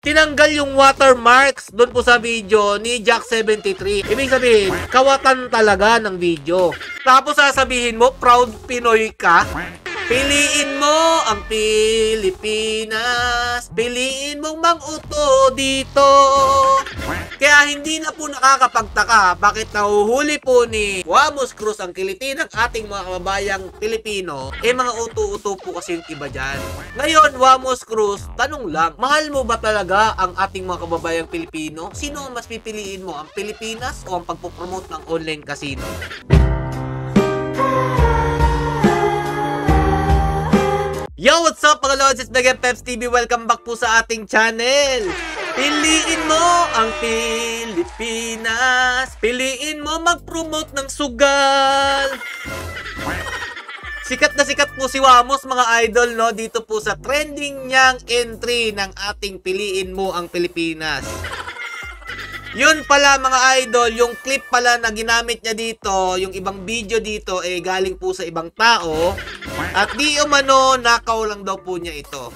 tinanggal yung watermarks doon po sa video ni Jack73. Ibig sabihin, kawatan talaga ng video. Tapos sasabihin mo, proud Pinoy ka? Piliin mo ang Pilipinas. Piliin mong mang-uto dito. Kaya hindi na po nakakapagtaka bakit nahuhuli po ni Wamos Cruz ang kiliti ng ating mga kababayang Pilipino. Mga uto-uto po kasi yung iba dyan. Ngayon, Wamos Cruz, tanong lang, mahal mo ba talaga ang ating mga kababayang Pilipino? Sino ang mas pipiliin mo? Ang Pilipinas o ang pagpopromote ng online casino? Yo, what's up mga lods? It's Mega Peps TV. Welcome back po sa ating channel. Piliin mo ang Pilipinas. Piliin mo mag-promote ng sugal. Sikat na sikat po si Wamos mga idol, no? Dito po sa trending niyang entry ng ating Piliin mo ang Pilipinas. Yun pala mga idol, yung clip pala na ginamit niya dito, yung ibang video dito, galing po sa ibang tao. At di umano, nakaw lang daw po niya ito.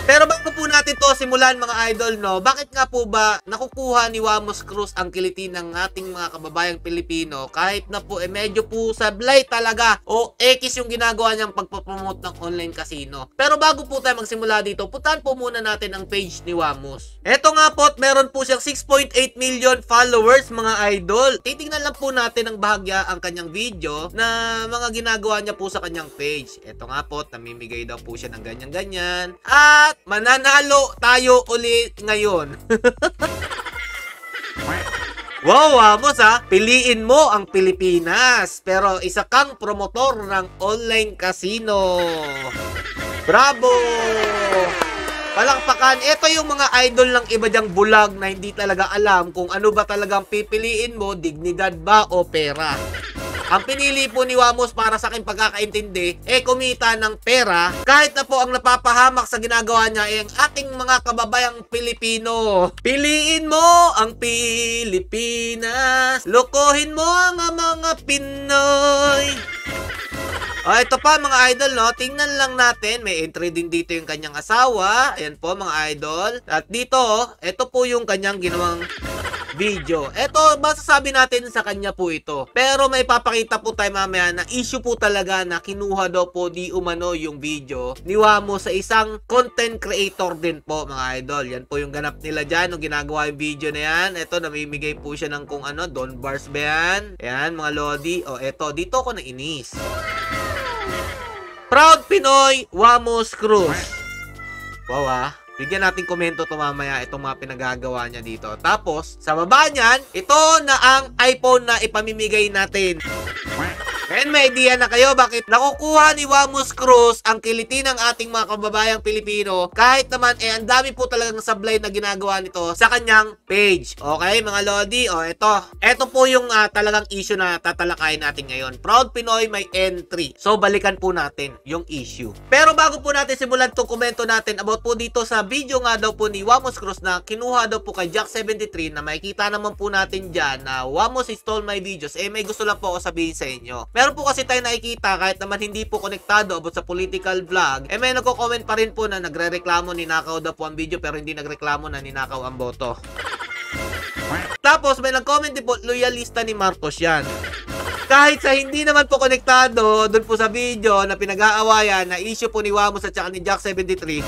Pero bago po natin to simulan mga idol, no? Bakit nga po ba nakukuha ni Wamos Cruz ang kiliti ng ating mga kababayang Pilipino kahit na po medyo po sablay talaga o X yung ginagawa niyang pagpapromote ng online casino. Pero bago po tayo magsimula dito, puntahan po muna natin ang page ni Wamos. Eto nga po, meron po siyang 6.8 million followers mga idol. Titingnan lang po natin ng bahagya ang kanyang video na mga ginagawa niya po sa kanyang page. Eto nga po, namimigay daw po siya ng ganyan-ganyan. At mananalo tayo ulit ngayon. Wow, Wamos ha. Piliin mo ang Pilipinas. Pero isa kang promotor ng online casino. Bravo! Palakpakan. Ito yung mga idol ng iba dyang bulag na hindi talaga alam kung ano ba talagang pipiliin mo, dignidad ba o pera. Ang pinili po ni Wamos para sa aking pagkakaintindi, kumita ng pera kahit na po ang napapahamak sa ginagawa niya ang ating mga kababayang Pilipino. Piliin mo ang Pilipinas. Lokohin mo ang mga Pinoy. Ito pa mga idol, no? Tingnan lang natin. May entry din dito yung kanyang asawa. Ayan po mga idol. At dito, ito po yung kanyang ginawang video. Ito, masasabi natin sa kanya po ito. Pero may papakita po tayo mamaya na issue po talaga na kinuha daw po di umano yung video ni Wamos sa isang content creator din po mga idol. Yan po yung ganap nila dyan nung ginagawa yung video na yan. Ito, namimigay po siya ng kung ano, Don Bars ba yan? Ayan mga lodi. Eto, dito ko na inis. Proud Pinoy, Wamos Cruz. Wow Bigyan natin komento to mamaya itong mga pinagagawa niya dito. Tapos, sa baba niyan, ito na ang iPhone na ipamimigay natin. And may idea na kayo bakit nakukuha ni Wamos Cruz ang kiliti ng ating mga kababayang Pilipino kahit naman ang dami po talagang sablay na ginagawa nito sa kanyang page. Okay mga lodi? Ito po yung talagang issue na tatalakayin natin ngayon. Proud Pinoy may entry. So balikan po natin yung issue. Pero bago po natin simulan itong komento natin about po dito sa video nga daw po ni Wamos Cruz na kinuha daw po kay Jack73 na makikita naman po natin dyan na Wamos stole my videos. May gusto lang po ako sabihin sa inyo. Meron po kasi tayo nakikita kahit naman hindi po konektado about sa political vlog, may nagko-comment pa rin po na nagre-reklamo ninakaw daw po ang video pero hindi nagreklamo na ninakaw ang boto. Tapos may nag-comment din po, loyalista ni Marcos yan. Kahit sa hindi naman po konektado doon po sa video na pinag-aawayan na issue po ni Wamos at saka ni Jack73,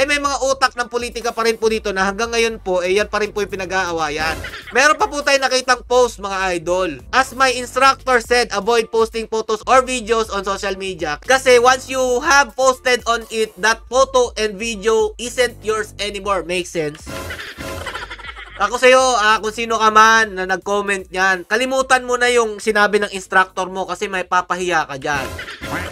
may mga utak ng politika pa rin po dito na hanggang ngayon po, yan pa rin po yung pinag-aawayan. Meron pa po tayo nakitang post mga idol. As my instructor said, avoid posting photos or videos on social media. Kasi once you have posted on it, that photo and video isn't yours anymore. Makes sense? Ako sa'yo, kung sino ka man na nag-comment niyan, kalimutan mo na yung sinabi ng instructor mo kasi may papahiya ka dyan.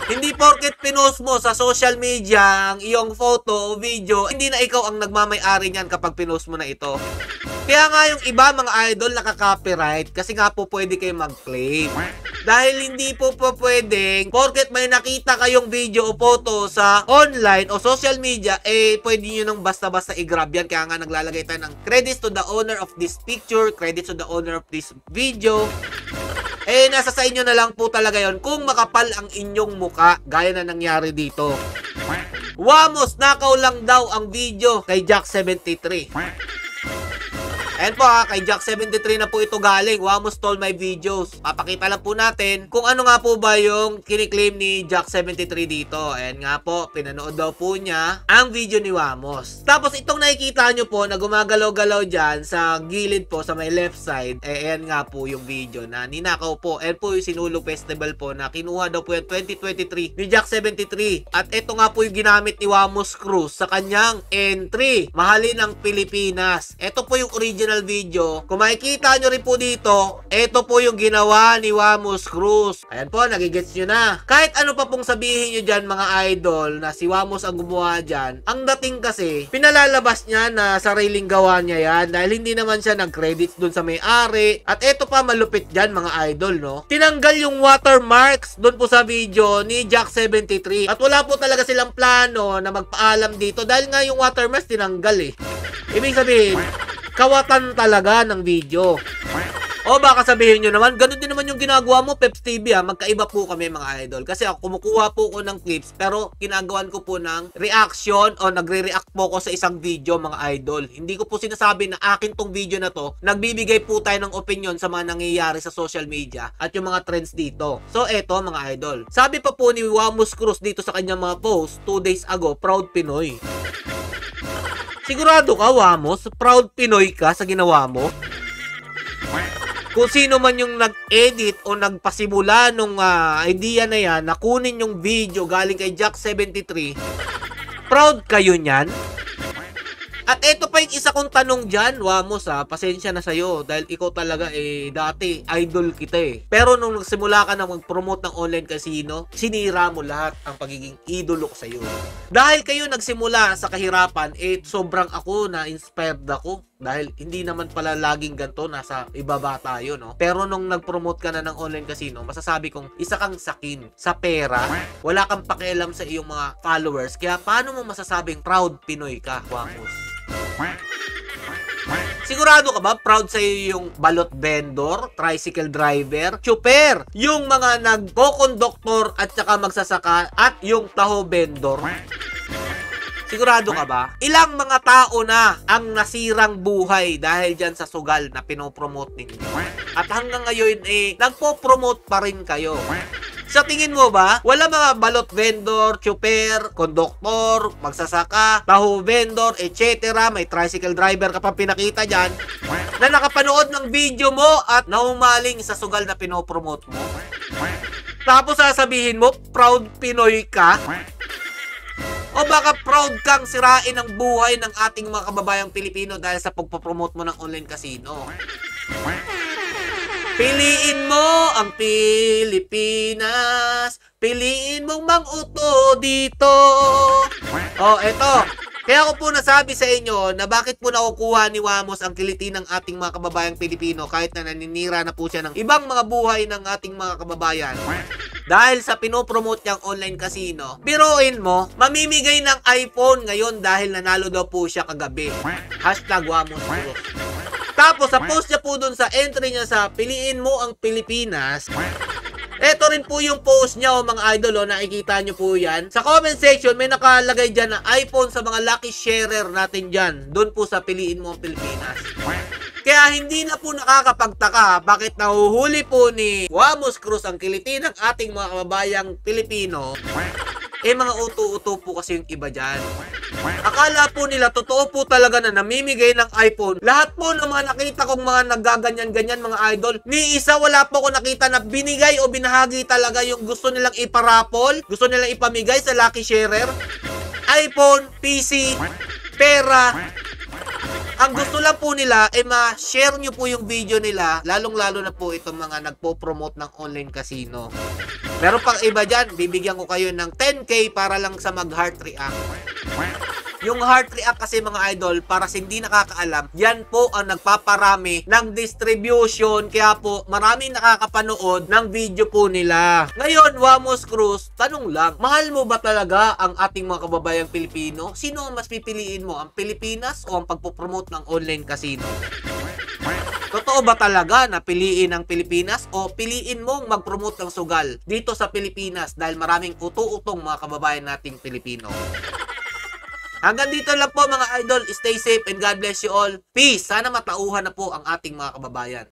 Hindi porket pinost mo sa social media ang iyong photo o video, hindi na ikaw ang nagmamay-ari niyan kapag pinost mo na ito. Kaya nga yung iba mga idol nakaka-copyright kasi nga po pwede kayo mag-claim. Dahil hindi po pwedeng, porket may nakita kayong video o photo sa online o social media, pwede nyo nang basta-basta i-grab yan. Kaya nga naglalagay tayo ng credits to the owner of this picture, credits to the owner of this video. Eh, nasa sa inyo na lang po talaga yon kung makapal ang inyong muka, gaya na nangyari dito. Wamos, nakaw lang daw ang video kay Jack73. Ayan po kay Jack73 na po ito galing. Wamos stole my videos. Papakita lang po natin kung ano nga po ba yung kiniklaim ni Jack73 dito. Ayan nga po, pinanood daw po niya ang video ni Wamos. Tapos itong nakikita nyo po na gumagalaw-galaw dyan sa gilid po sa may left side. Eh, ayan nga po yung video na ninakaw po. Ayan po yung Sinulog Festival po na kinuha daw po yung 2023 ni Jack73. At ito nga po yung ginamit ni Wamos Cruz sa kanyang entry. Mahalin ang Pilipinas. Ito po yung original video. Kung makikita nyo rin po dito, ito po yung ginawa ni Wamos Cruz. Ayan po, nagigets nyo na. Kahit ano pa pong sabihin nyo dyan mga idol na si Wamos ang gumawa dyan, ang dating kasi, pinalalabas niya na sariling gawa niya yan dahil hindi naman siya nag-credits dun sa may-ari. At ito pa malupit dyan mga idol, no? Tinanggal yung watermarks dun po sa video ni Jack73. At wala po talaga silang plano na magpaalam dito dahil nga yung watermarks tinanggal eh. Ibig sabihin, kawatan talaga ng video. O baka sabihin nyo naman, ganun din naman yung ginagawa mo, Peps TV magkaiba po kami mga idol. Kasi ako kumukuha po ko ng clips, pero ginagawan ko po ng reaction o nagre-react po ko sa isang video mga idol. Hindi ko po sinasabi na akin tong video na to. Nagbibigay po tayo ng opinion sa mga nangyayari sa social media at yung mga trends dito. So eto mga idol. Sabi pa po ni Wamos Cruz dito sa kanyang mga post 2 days ago, Proud Pinoy. Sigurado ka, Wamos? Proud Pinoy ka sa ginawa mo? Kung sino man yung nag-edit o nagpasimula nung idea na yan, na kunin yung video galing kay Jack73, proud kayo niyan? At ito pa yung isa kong tanong dyan, Wamos pasensya na sa'yo dahil ikaw talaga dati idol kita Pero nung nagsimula ka na mag-promote ng online casino, sinira mo lahat ang pagiging idolo ko sa'yo. Dahil kayo nagsimula sa kahirapan, sobrang ako na-inspired ako. Dahil hindi naman pala laging ganito, nasa ibaba tayo, no? Pero nung nag-promote ka na ng online casino, masasabi kong isa kang sakin sa pera, wala kang pakialam sa iyong mga followers. Kaya paano mo masasabing proud Pinoy ka, Wamos? Sigurado ka ba proud sa iyo yung balot vendor, tricycle driver, chopper, yung mga nagko-konduktor at saka magsasaka at yung taho vendor? Sigurado ka ba? Ilang mga tao na ang nasirang buhay dahil dyan sa sugal na pinopromote ninyo? At hanggang ngayon nagpo-promote pa rin kayo. Sa tingin mo ba, wala mga balot vendor, chopper, konduktor, magsasaka, taho vendor, etc. May tricycle driver ka pa pinakita dyan na nakapanood ng video mo at naumaling sa sugal na pinopromote mo? Tapos sasabihin mo, proud Pinoy ka? O baka proud kang sirain ang buhay ng ating mga kababayang Pilipino dahil sa pagpapromote mo ng online casino? Piliin mo ang Pilipinas, piliin mong mang-uto dito. O, eto. Kaya ko po nasabi sa inyo na bakit po nakukuha ni Wamos ang kiliti ng ating mga kababayang Pilipino kahit na naninira na po siya ng ibang mga buhay ng ating mga kababayan. Dahil sa pinopromote niyang online casino, biruin mo, mamimigay ng iPhone ngayon dahil nanalo daw po siya kagabi. #Wamos Cruz. Tapos sa post niya po dun sa entry niya sa piliin mo ang Pilipinas, eto rin po yung post niya mga idol nakikita nyo po yan. Sa comment section may nakalagay dyan na iPhone sa mga lucky sharer natin dyan. Doon po sa piliin mo ang Pilipinas. Kaya hindi na po nakakapagtaka bakit nahuhuli po ni Wamos Cruz ang kiliti ng ating mga kababayang Pilipino. Mga uto-uto po kasi yung iba dyan. Akala po nila, totoo po talaga na namimigay ng iPhone. Lahat po ng mga nakita kong mga naggaganyan-ganyan mga idol, ni isa wala po ako nakita na binigay o binahagi talaga yung gusto nilang iparapol, gusto nilang ipamigay sa lucky sharer. iPhone, PC, pera. Ang gusto lang po nila ma-share nyo po yung video nila, lalong-lalo na po itong mga nagpo-promote ng online casino. Meron pang iba dyan, bibigyan ko kayo ng 10K para lang sa mag-heart react. Yung heart react kasi mga idol, para sa hindi nakakaalam, yan po ang nagpaparami ng distribution. Kaya po, maraming nakakapanood ng video po nila. Ngayon, Wamos Cruz, tanong lang, mahal mo ba talaga ang ating mga kababayang Pilipino? Sino ang mas pipiliin mo? Ang Pilipinas o ang pagpopromote ng online casino? Totoo ba talaga na piliin ang Pilipinas o piliin mong mag-promote ng sugal dito sa Pilipinas dahil maraming utu-utong mga kababayan nating Pilipino? Hanggang dito lang po mga idol. Stay safe and God bless you all. Peace. Sana matauhan na po ang ating mga kababayan.